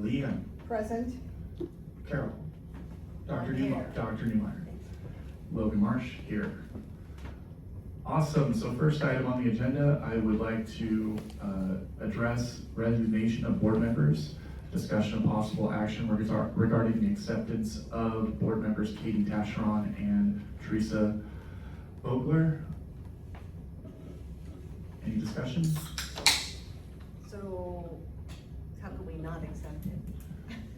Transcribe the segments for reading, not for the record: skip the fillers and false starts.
Leanne, Present. Carol, Dr. I'm here. Newmeyer, Logan Marsh here. Awesome, so first item on the agenda, I would like to address resignation of board members, discussion of possible action regarding the acceptance of board members Katie Tascheron and Teresa Vogler. Any discussion? So, how can we not accept it?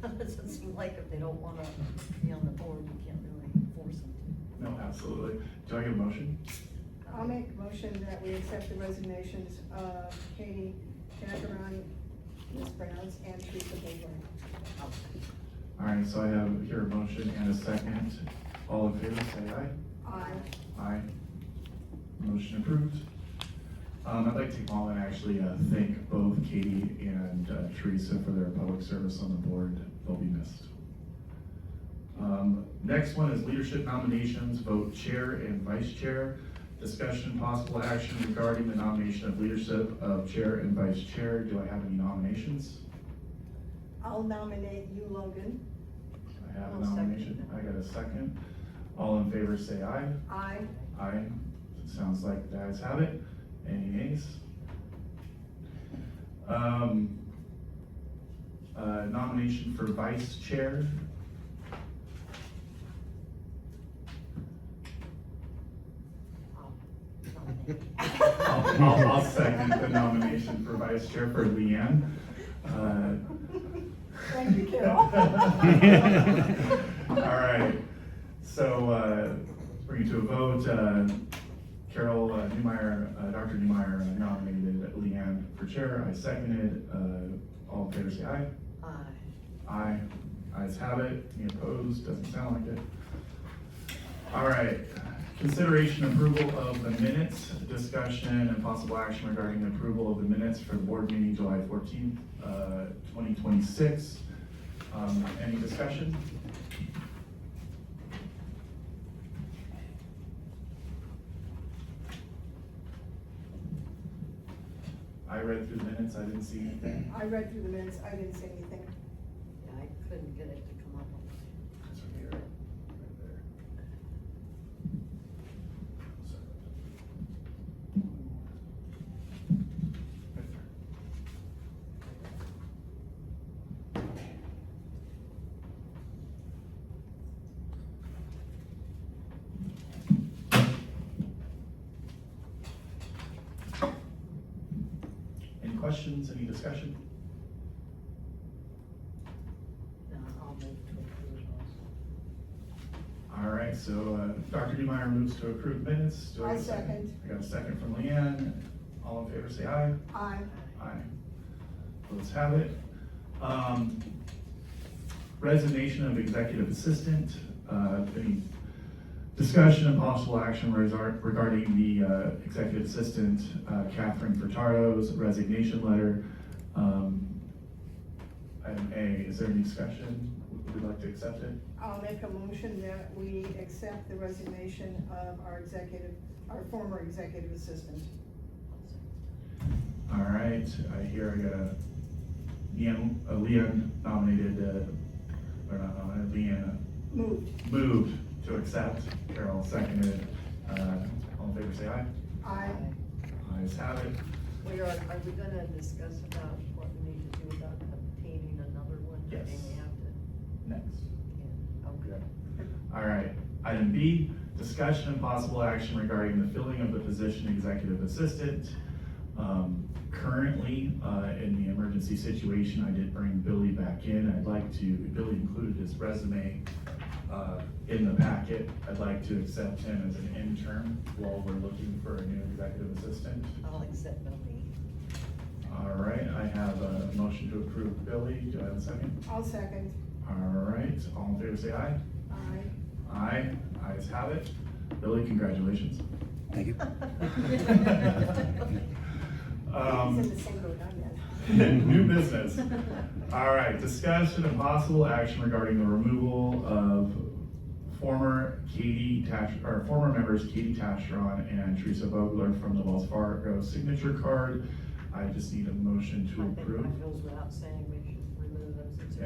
It doesn't seem like if they don't wanna be on the board, we can't really force them to. No, absolutely. Do I get a motion? I'll make a motion that we accept the resignations of Katie Tascheron, mispronounced, and Teresa Bigler. All right, so I have here a motion and a second. All in favor, say aye. Aye. Aye. Motion approved. I'd like to take a moment and actually thank both Katie and Teresa for their public service on the board. They'll be missed. Next one is leadership nominations, vote chair and vice chair. Discussion, possible action regarding the nomination of leadership of chair and vice chair. Do I have any nominations? I'll nominate you, Logan. I have a I'll second nomination. that. I got a second. All in favor say aye. Aye. Aye. Sounds like the ayes have it. Any nays? Nomination for vice chair. I'll second the nomination for vice chair for Leanne. Thank you, Carol. All right, so bring it to a vote. Carol Newmeyer, Dr. Newmeyer nominated Leanne for chair. I seconded. All in favor say aye. Aye. Aye. Ayes have it. Any opposed? Doesn't sound like it. All right. Consideration approval of the minutes, discussion and possible action regarding the approval of the minutes for the board meeting July 14th, 2026. Any discussion? I read through the minutes, I didn't see anything. I read through the minutes, I didn't say anything. Yeah, I couldn't get it to come up on my computer. Right there. Right there. Any questions, any discussion? No, I'll move to approve those. All right, so Dr. Newmeyer moves to approve minutes. Do I get a second. I got a second from Leanne. All in favor say aye. Aye. Aye. Let's have it. Resignation of executive assistant. Any discussion and possible action regarding the executive assistant, Catherine Furtado's resignation letter. Item A, is there any discussion? Would you like to accept it? I'll make a motion that we accept the resignation of our former executive assistant. All right, I got a Leanne nominated, or not nominated, Leanne moved to accept. Carol seconded. All in favor say aye. Aye. Ayes have it. Are we gonna discuss about what we need to do about obtaining another one? Yes. They may have to, Next. yeah, okay. All right, item B, discussion and possible action regarding the filling of the position executive assistant. Currently, in the emergency situation, I did bring Billy back in. Billy included his resume in the packet. I'd like to accept him as an intern while we're looking for a new executive assistant. I'll accept Billy. All right, I have a motion to approve Billy. Do I have a second? I'll second. All right, all in favor say aye. Aye. Aye, ayes have it. Billy, congratulations. Thank you. He's in the same boat I'm in. New business. All right, discussion and possible action regarding the removal of former members Katie Tascheron and Teresa Vogler from the Wells Fargo signature card. I just need a motion to approve. I think that goes without saying we should remove them since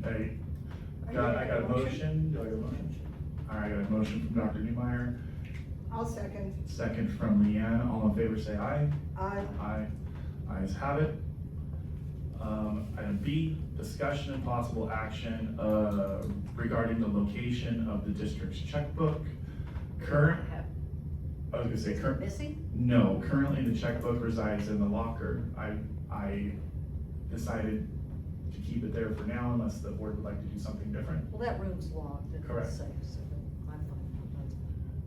Hey, Are you I got a making a motion, do I get a motion? All right, I got a motion from Dr. Newmeyer, I'll second. second from Leanne, all in favor say aye. Aye. Aye. Ayes have it. Item B, discussion and possible action, regarding the location of the district's checkbook. I was gonna say current. Missing? No, currently the checkbook resides in the locker. I decided to keep it there for now unless the board would like to do something different. Well, that room's locked and Correct. it's safe, so I'm fine.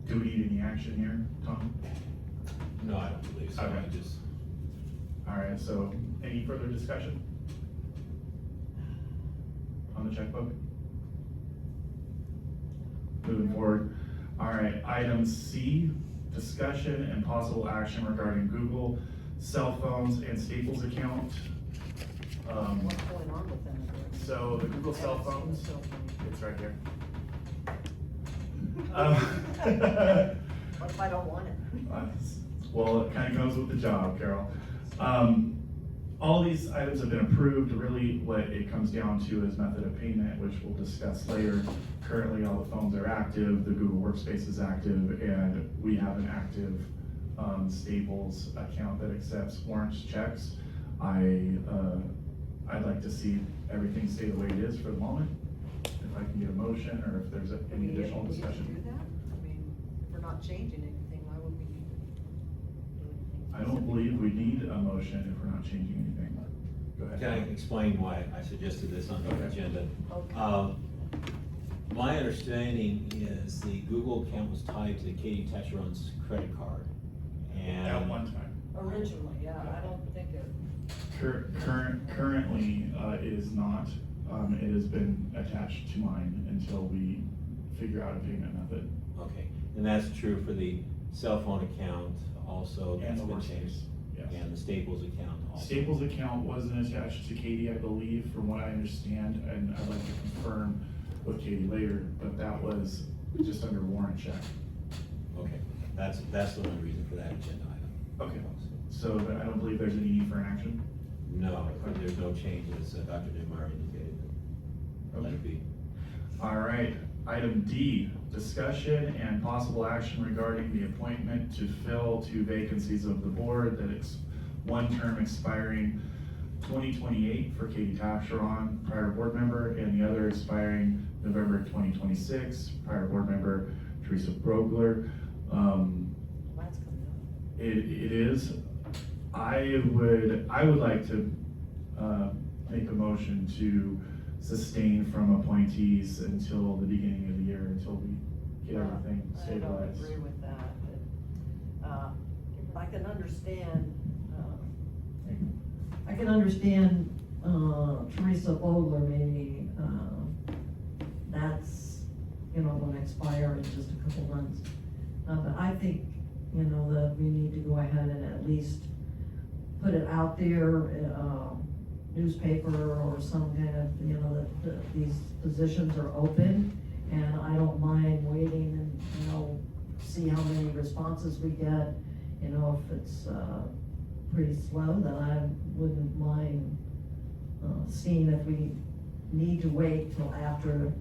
Do we need any action here, Tom? No, I don't believe so, Okay. I just, All right, so any further discussion on the checkbook? Moving forward. All right, item C, discussion and possible action regarding Google cell phones and Staples account. What's going on with them? So the Google cell phones, Cell phone. it's right here. What if I don't want it? Well, it kind of goes with the job, Carol. All these items have been approved. Really, what it comes down to is method of payment, which we'll discuss later. Currently, all the phones are active, the Google Workspace is active, and we have an active Staples account that accepts warrants, checks. I'd like to see everything stay the way it is for the moment. If I can get a motion, or if there's any additional Do we discussion. do that? I mean, if we're not changing anything, why would we do anything? I don't believe we need a motion if we're not changing anything. Go ahead. can I explain why I suggested this on the Okay. agenda? Okay. My understanding is the Google account was tied to Katie Techeron's credit card. And At one time. Originally, yeah, I don't think it, Currently, it is not. It has been attached to mine until we figure out a payment method. Okay, and that's true for the cell phone account also, And that's the been workspace, changed. yes. And the Staples account also. Staples account wasn't attached to Katie, I believe, from what I understand, and I'd like to confirm with Katie later, but that was just under warrant check. Okay, that's the only reason for that agenda item. Okay. So I don't believe there's any need for an action. No, there's no changes, Dr. Newmeyer indicated. Let it be. All right, item D, discussion and possible action regarding the appointment to fill 2 vacancies of the board that it's one term expiring 2028 for Katie Tapcheron, prior board member, and the other expiring November 2026, prior board member Teresa Brogler. that's coming up. It is. I would like to make a motion to sustain from appointees until the beginning of the year, until we get everything I stabilized. don't agree with that, but, I can understand, Teresa Bogler maybe, that's, gonna expire in just a couple months. But I think, that we need to go ahead and at least put it out there, newspaper or some kind of, that these positions are open. And I don't mind waiting and, see how many responses we get. If it's, pretty slow, then I wouldn't mind, seeing if we need to wait till after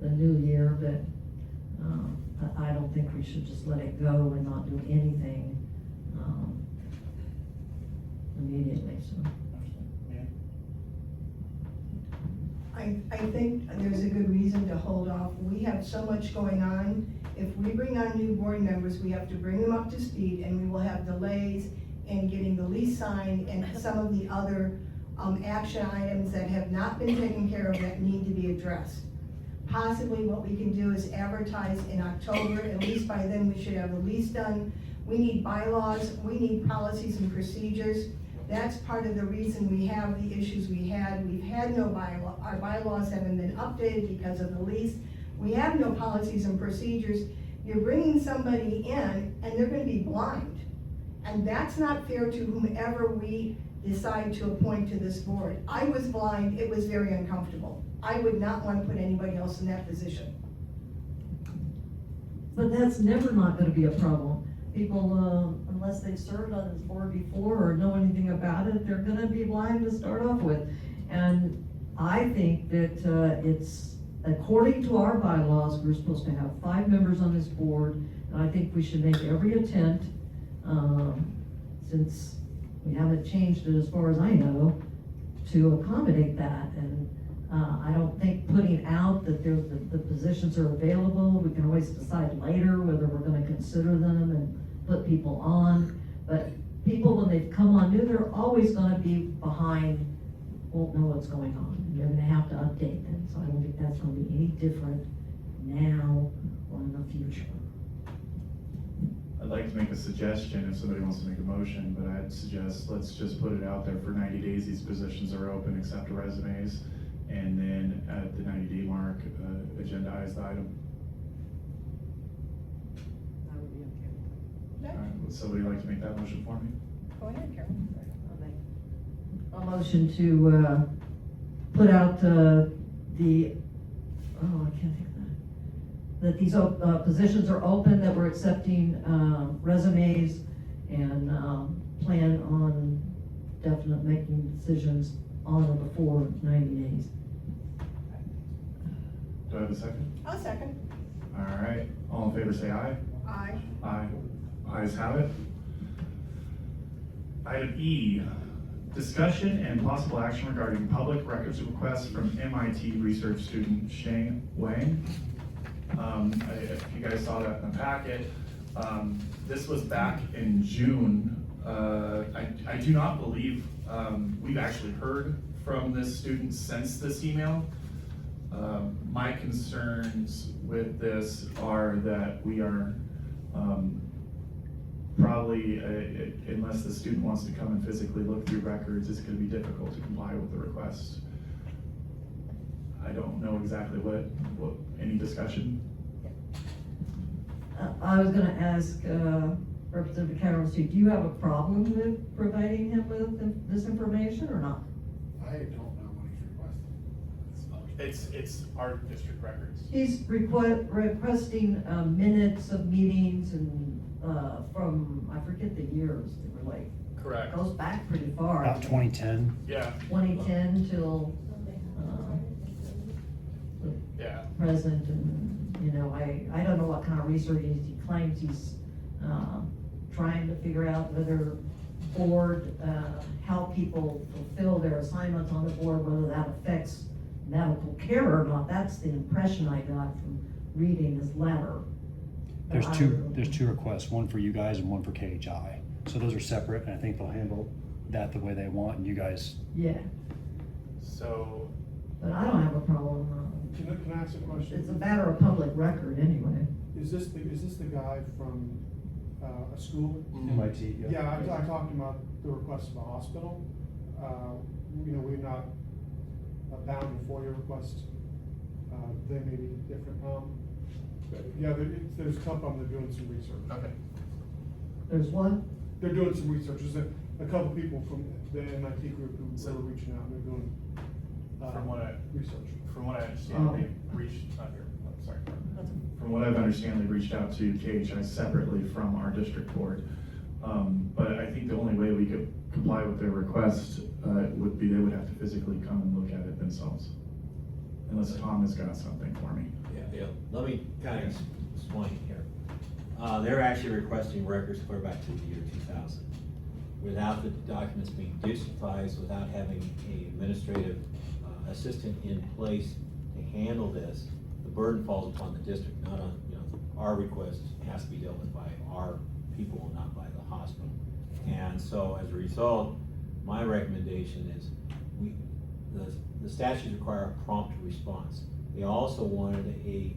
the new year, but, I don't think we should just let it go and not do anything, immediately, so. I think there's a good reason to hold off. We have so much going on. If we bring on new board members, we have to bring them up to speed, and we will have delays in getting the lease signed and some of the other action items that have not been taken care of that need to be addressed. Possibly what we can do is advertise in October, at least by then we should have the lease done. We need bylaws, we need policies and procedures. That's part of the reason we have the issues we had. We've had no bylaw, our bylaws haven't been updated because of the lease. We have no policies and procedures. You're bringing somebody in and they're gonna be blind. And that's not fair to whomever we decide to appoint to this board. I was blind, it was very uncomfortable. I would not want to put anybody else in that position. But that's never not gonna be a problem. People, unless they've served on this board before or know anything about it, they're gonna be blind to start off with. And I think that it's, according to our bylaws, we're supposed to have 5 members on this board, and I think we should make every attempt, since we haven't changed it as far as I know, to accommodate that. And I don't think putting out that the positions are available, we can always decide later whether we're gonna consider them and put people on. But people, when they've come on new, they're always gonna be behind, won't know what's going on. You're gonna have to update them, so I don't think that's gonna be any different now or in the future. I'd like to make a suggestion if somebody wants to make a motion, but I'd suggest, let's just put it out there for 90 days, these positions are open, accept resumes, and then at the 90-day mark, agendaize the item. I would be okay with All right, would somebody like to make that motion for me? Go ahead, Carol. that. I'll make A motion to, put out, I can't think of that these positions are open, that we're accepting resumes, and plan on definite making decisions on or before 90 days. Do I have a second? I'll second. All right, all in favor say aye. Aye. Aye. Ayes have it. Item E, discussion and possible action regarding public records requests from MIT research student Shane Wang. If you guys saw that in the packet, this was back in June. I do not believe we've actually heard from this student since this email. My concerns with this are that we are probably, unless the student wants to come and physically look through records, it's gonna be difficult to comply with the request. I don't know exactly what, any discussion? I was gonna ask Representative Carroll, do you have a problem with providing him with this information or not? I don't know what he's requesting. It's our district records. He's requesting minutes of meetings and from, I forget the years, they were like, Correct. goes back pretty far. About 2010. Yeah, 2010 till yeah. present, and, you know, I don't know what kind of research he claims he's trying to figure out whether board, how people fulfill their assignments on the board, whether that affects medical care or not. That's the impression I got from reading his letter. There's But I two, don't know. there's 2 requests, one for you guys and one for KHI. So those are separate, and I think they'll handle that the way they want, and you guys, Yeah, So, but I don't have a problem. Can I ask a question? It's a matter of public record anyway. Is this the guy from a school? MIT, Yeah, I talked about the request of a hospital. You know, we're not bound to FOIA requests. They may be different. Yeah, there's a couple of them, they're doing some research. okay. There's one? They're doing some research. There's a couple people from the MIT group who were reaching out, and they're doing research. From what I understand, Oh. they've reached, not here, I'm sorry. That's From what I've understand, they've reached out to KHI separately from our district board. But I think the only way we could comply with their request would be they would have to physically come and look at it themselves. Unless Tom has got something for me. Yeah, let me kind of explain here. They're actually requesting records clear back to the year 2000. Without the documents being digitized, without having an administrative assistant in place to handle this, the burden falls upon the district, not on, our request has to be dealt with by our people, not by the hospital. And so as a result, my recommendation is the statutes require a prompt response. They also wanted a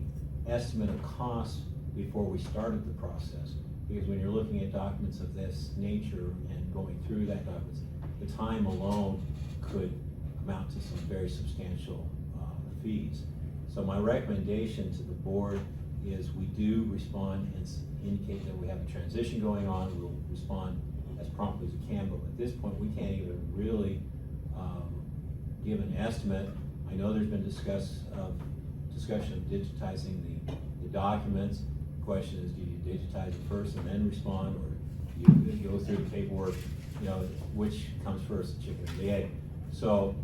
estimate of costs before we started the process. Because when you're looking at documents of this nature and going through that documents, the time alone could amount to some very substantial fees. So my recommendation to the board is we do respond and indicate that we have a transition going on. We'll respond as promptly as we can, but at this point, we can't even really give an estimate. I know there's been discussion of digitizing the documents. The question is, do you digitize it first and then respond, or do you go through the paperwork, which comes first, the chicken or the egg? So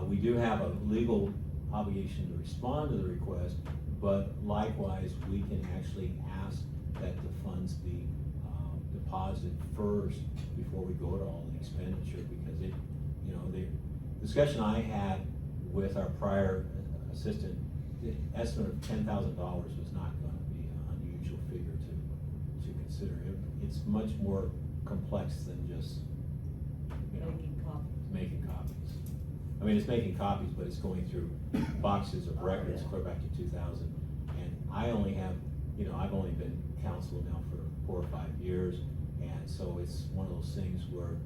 We do have a legal obligation to respond to the request, but likewise, we can actually ask that the funds be deposited first before we go to all the expenditure, because it, you know, the discussion I had with our prior assistant, the estimate of $10,000 was not gonna be an unusual figure to consider. It's much more complex than just, you know, Making copies. making copies. I mean, it's making copies, but it's going through boxes of records yeah. clear back to 2000. And I only have, you know, I've only been counsel now for 4 or 5 years, and so it's one of those things where,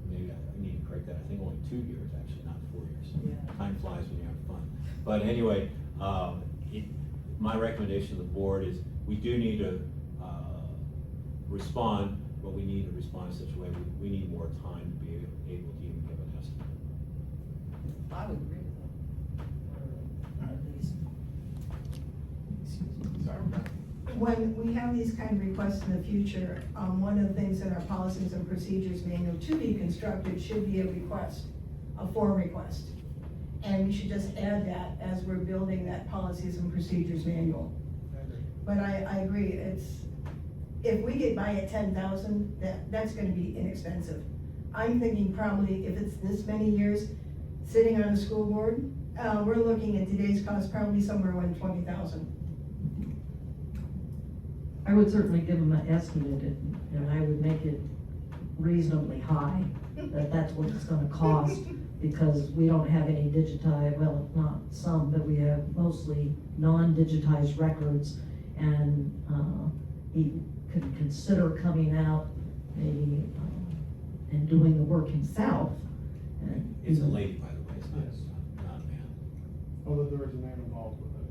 maybe I need to correct that, I think only 2 years, actually, not 4 years. Yeah. Time flies when you have fun. But anyway, my recommendation to the board is, we do need to respond, but we need to respond in such a way, we need more time to be able to even give an estimate. I would agree with that. At least. Sorry, Rebecca. When we have these kind of requests in the future, one of the things in our policies and procedures manual to be constructed should be a request, a form request. And we should just add that as we're building that policies and procedures manual. But I agree, if we get by at 10,000, that's gonna be inexpensive. I'm thinking probably if it's this many years sitting on the school board, we're looking at today's cost probably somewhere around 20,000. I would certainly give them an estimate, and I would make it reasonably high, that's what it's gonna cost, because we don't have any digitized, well, not some, but we have mostly non-digitized records, and, he could consider coming out maybe, and doing the work himself. And It's a lady, by the way, it's not, Yes. not a man. Although there is a man involved with it,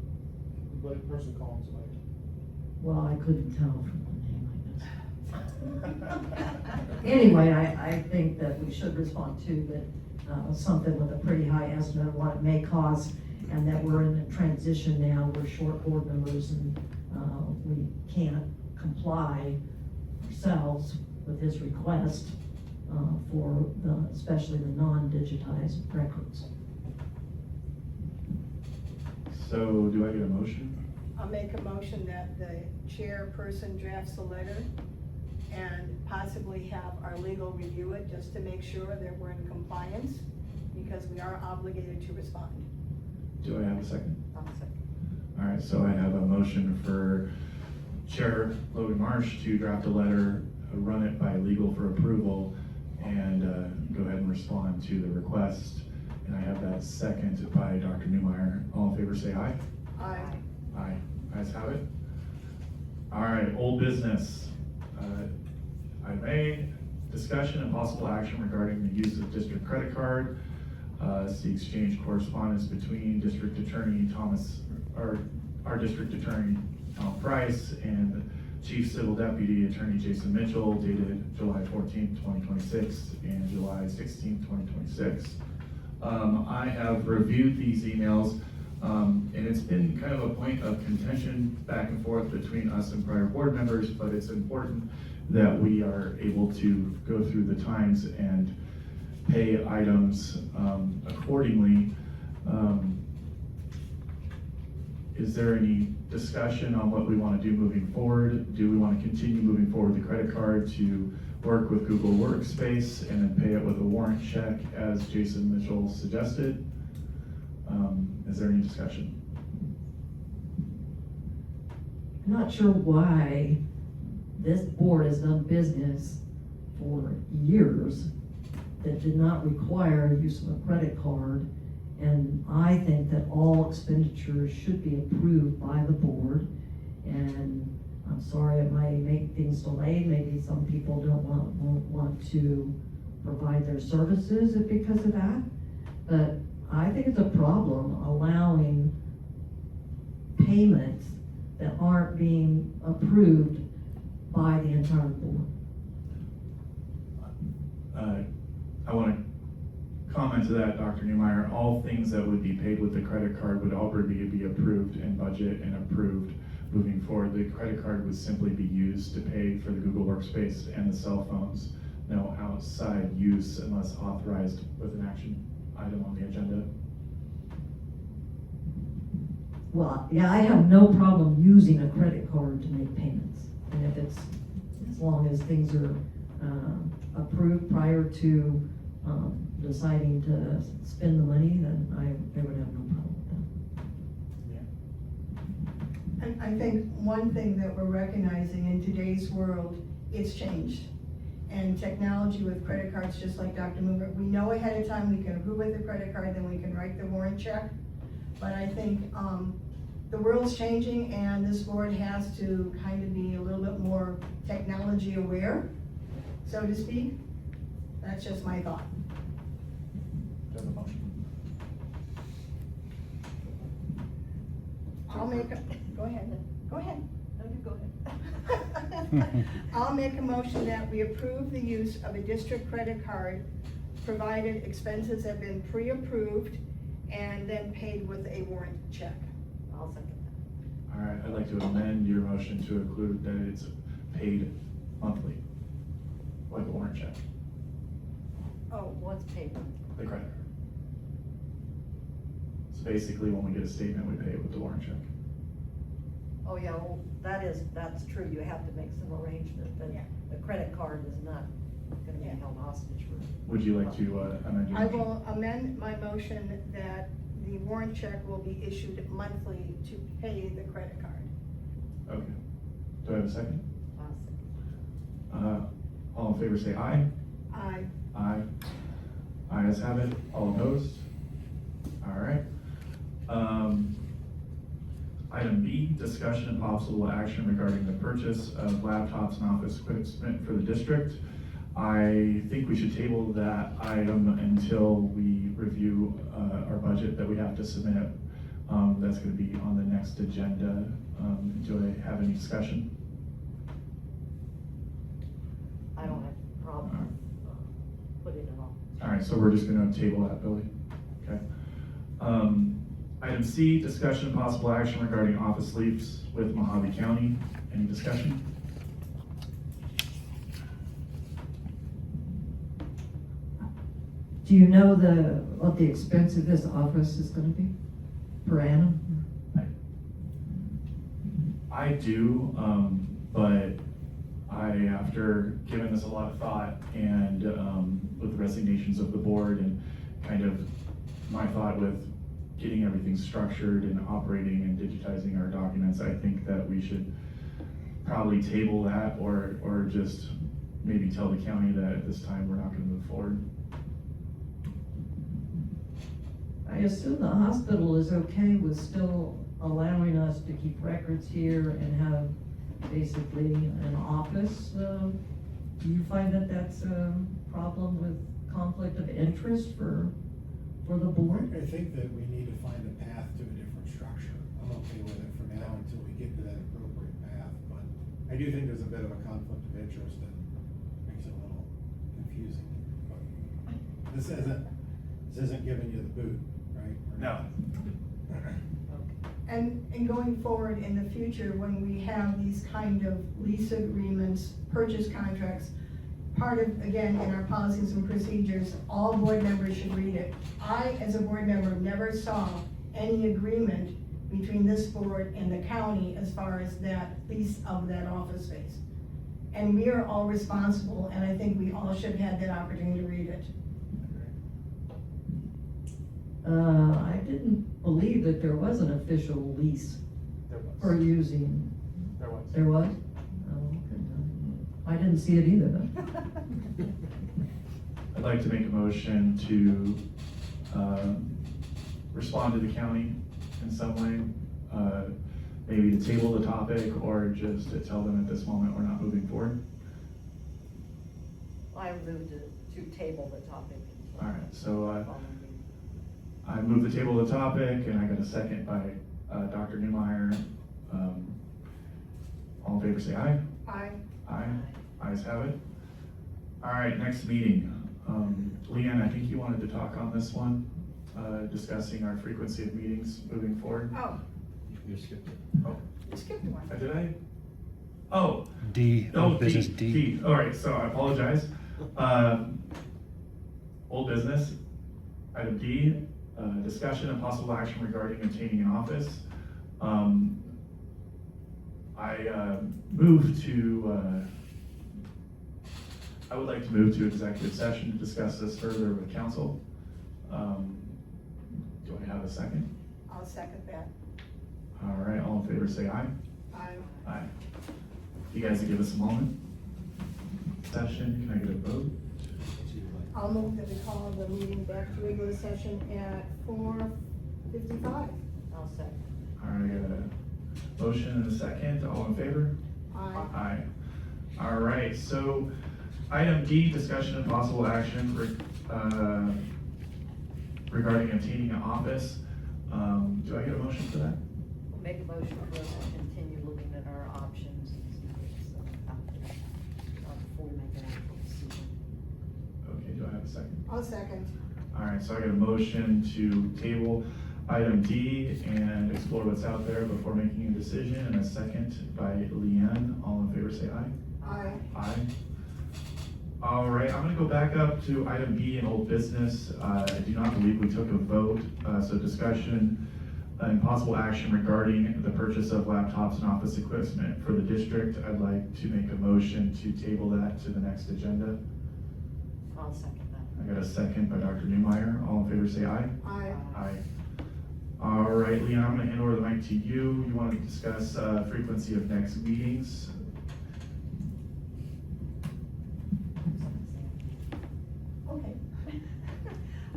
the person calling tonight. Well, I couldn't tell from the name, I guess. Anyway, I think that we should respond to that, something with a pretty high estimate of what it may cost, and that we're in a transition now, we're short board members, and, we can't comply ourselves with his request, for especially the non-digitized records. So do I get a motion? I'll make a motion that the chairperson drafts a letter and possibly have our legal review it, just to make sure that we're in compliance, because we are obligated to respond. Do I have a second? I'll second. All right, so I have a motion for Chair Logan Marsh to draft a letter, run it by legal for approval, and go ahead and respond to the request. And I have that second by Dr. Newmeyer. All in favor, say aye. Aye. Aye. Ayes have it. All right, old business. Item A, discussion and possible action regarding the use of district credit card. It's the exchange correspondence between District Attorney Thomas, or our District Attorney Tom Price, and Chief Civil Deputy Attorney Jason Mitchell, dated July 14th, 2026 and July 16th, 2026. I have reviewed these emails, and it's been kind of a point of contention back and forth between us and prior board members, but it's important that we are able to go through the times and pay items accordingly. Is there any discussion on what we want to do moving forward? Do we want to continue moving forward with the credit card to work with Google Workspace and then pay it with a warrant check as Jason Mitchell suggested? Is there any discussion? I'm not sure why this board has done business for years that did not require use of a credit card. And I think that all expenditures should be approved by the board. And I'm sorry it might make things delayed. Maybe some people won't want to provide their services because of that. But I think it's a problem allowing payments that aren't being approved by the entire board. I want to comment to that, Dr. Newmeyer. All things that would be paid with the credit card would already be approved in budget and approved moving forward. The credit card would simply be used to pay for the Google Workspace and the cell phones. No outside use unless authorized with an action Well, yeah, I have no problem using a credit card to make payments. And if it's, as long as things are, approved prior to, deciding to spend the money, then I would have no problem with that. And I think one thing that we're recognizing in today's world, it's changed. And technology with credit cards, just like Dr. Mover, we know ahead of time we can approve with the credit card, then we can write the warrant check. But I think, the world's changing and this board has to kind of be a little bit more technology aware, so to speak. That's just my thought. Do I have a motion? I'll make a, go ahead. No, you go ahead. I'll make a motion that we approve the use of a district credit card, provided expenses have been pre-approved and then paid with a warrant check. I'll second All right, I'd like to amend your motion to include that it's paid monthly, like a warrant check, that. Oh, what's paid? the credit card. So basically, when we get a statement, we pay it with the warrant check. Oh, yeah, well, that's true, you have to make some arrangement, that Yeah. the credit card is not gonna be Yeah. held hostage for. Would you like to amend your I motion? will amend my motion that the warrant check will be issued monthly to pay the credit card. Okay. Do I have a second? I'll second. All in favor say aye. Aye. Aye. Ayes have it. All opposed? All right. Item B, discussion and possible action regarding the purchase of laptops and office equipment for the district. I think we should table that item until we review our budget that we have to submit. That's gonna be on the next agenda. Do I have any discussion? I don't have a problem putting it on. All right, so we're just gonna table that, Billy? Okay. Item C, discussion and possible action regarding office lease with Mojave County. Any discussion? Do you know what the expense of this office is gonna be per annum? I do, but after giving this a lot of thought and, with the resignations of the board and kind of my thought with getting everything structured and operating and digitizing our documents, I think that we should probably table that or just maybe tell the county that at this time we're not gonna move forward. I assume the hospital is okay with still allowing us to keep records here and have basically an office. Do you find that that's a problem with conflict of interest for the board? I think that we need to find a path to a different structure. I'm okay with it for now until we get to that appropriate path, but I do think there's a bit of a conflict of interest and makes it a little confusing. But This isn't giving you the boot, right? No. And going forward in the future, when we have these kind of lease agreements, purchase contracts, part of, again, in our policies and procedures, all board members should read it. I, as a board member, never saw any agreement between this board and the county as far as that lease of that office space. And we are all responsible, and I think we all should have had that opportunity to read it. I didn't believe that there was an official lease There for was. using, There was. there was? Oh, okay. I didn't see it either then. I'd like to make a motion to respond to the county in some way. Maybe to table the topic or just to tell them at this moment we're not moving forward. I moved to table the topic. All right, so I move the table of the topic and I got a second by Dr. Newmeyer. All in favor say aye. Aye. Aye. Ayes have it. All right, next meeting. Leanne, I think you wanted to talk on this one, discussing our frequency of meetings moving forward. Oh, You skipped it. Oh, you skipped one. did I? Oh, D, oh, old business D. All right, so I apologize. Old business, item D, discussion and possible action regarding obtaining an office. I would like to move to executive session to discuss this further with council. Do I have a second? I'll second that. All right, all in favor say aye. Aye. You guys give us a moment. Session, can I get a vote? I'll move that we call the meeting back to regular session at 4:55. I'll second. All right, I got a motion and a second, all in favor? Aye. Aye. All right, so item D, discussion and possible action regarding obtaining an office. Do I get a motion for that? We'll make a motion for us to continue looking at our options and see what's out there, before we make an actual decision. Okay, do I have a second? I'll second. All right, so I got a motion to table item D and explore what's out there before making a decision, and a second by Leanne. All in favor say aye. Aye. Aye. All right, I'm gonna go back up to item B in old business. I do not believe we took a vote, so discussion and possible action regarding the purchase of laptops and office equipment for the district. I'd like to make a motion to table that to the next agenda. I'll second that. I got a second by Dr. Newmeyer. All in favor say aye. Aye. Aye. All right, Leon, I'm gonna hand over the mic to you. You wanna discuss frequency of next meetings? Okay.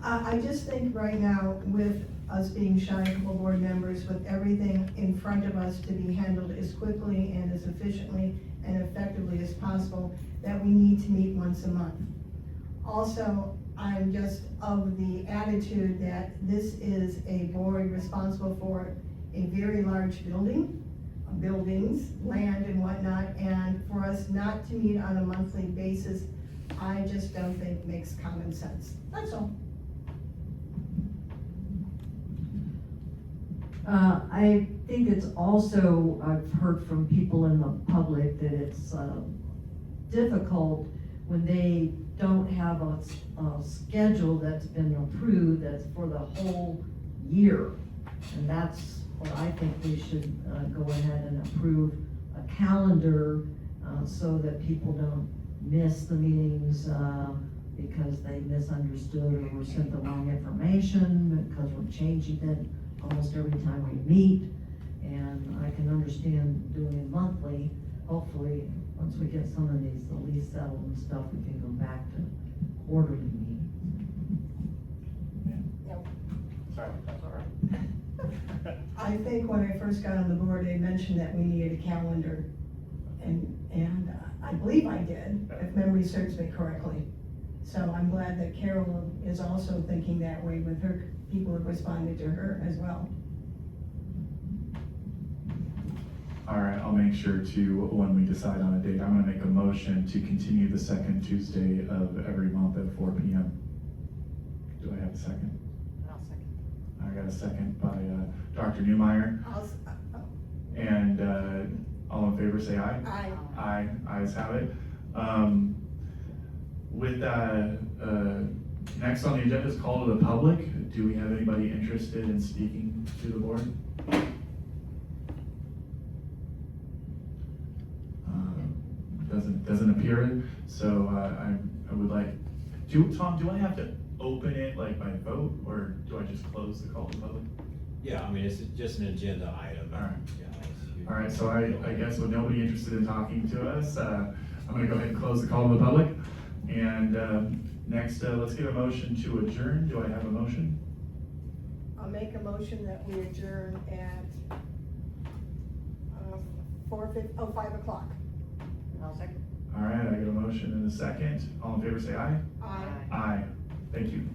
I just think right now, with us being shy a couple board members, with everything in front of us to be handled as quickly and as efficiently and effectively as possible, that we need to meet once a month. Also, I'm just of the attitude that this is a board responsible for a very large buildings, land and whatnot, and for us not to meet on a monthly basis, I just don't think makes common sense. That's all. I think it's also, I've heard from people in the public that it's difficult when they don't have a schedule that's been approved that's for the whole year. And that's what I think we should go ahead and approve a calendar so that people don't miss the meetings because they misunderstood or were sent the wrong information, because we're changing it almost every time we meet. And I can understand doing it monthly. Hopefully, once we get some of these, the lease settled and stuff, we can go back to quarterly meetings. Sorry. I think when I first got on the board, they mentioned that we needed a calendar, and I believe I did, if memory serves me correctly. So I'm glad that Carol is also thinking that way with her, people have responded to her as well. All right, I'll make sure to, when we decide on a date, I'm gonna make a motion to continue the second Tuesday of every month at 4 p.m. Do I have a second? I'll second. I got a second by Dr. Newmeyer. And all in favor say aye. Aye. Aye, ayes have it. With next on the agenda is call to the public. Do we have anybody interested in speaking to the board? Doesn't appear, so I would like, Tom, do I have to open it like by vote, or do I just close the call to the public? Yeah, I mean, it's just an agenda item. All right. Yeah, it's- All right, so I guess with nobody interested in talking to us, I'm gonna go ahead and close the call to the public. And next, let's get a motion to adjourn. Do I have a motion? I'll make a motion that we adjourn at 5 o'clock. I'll second. All right, I got a motion and a second. All in favor say aye. Aye. Aye. Thank you.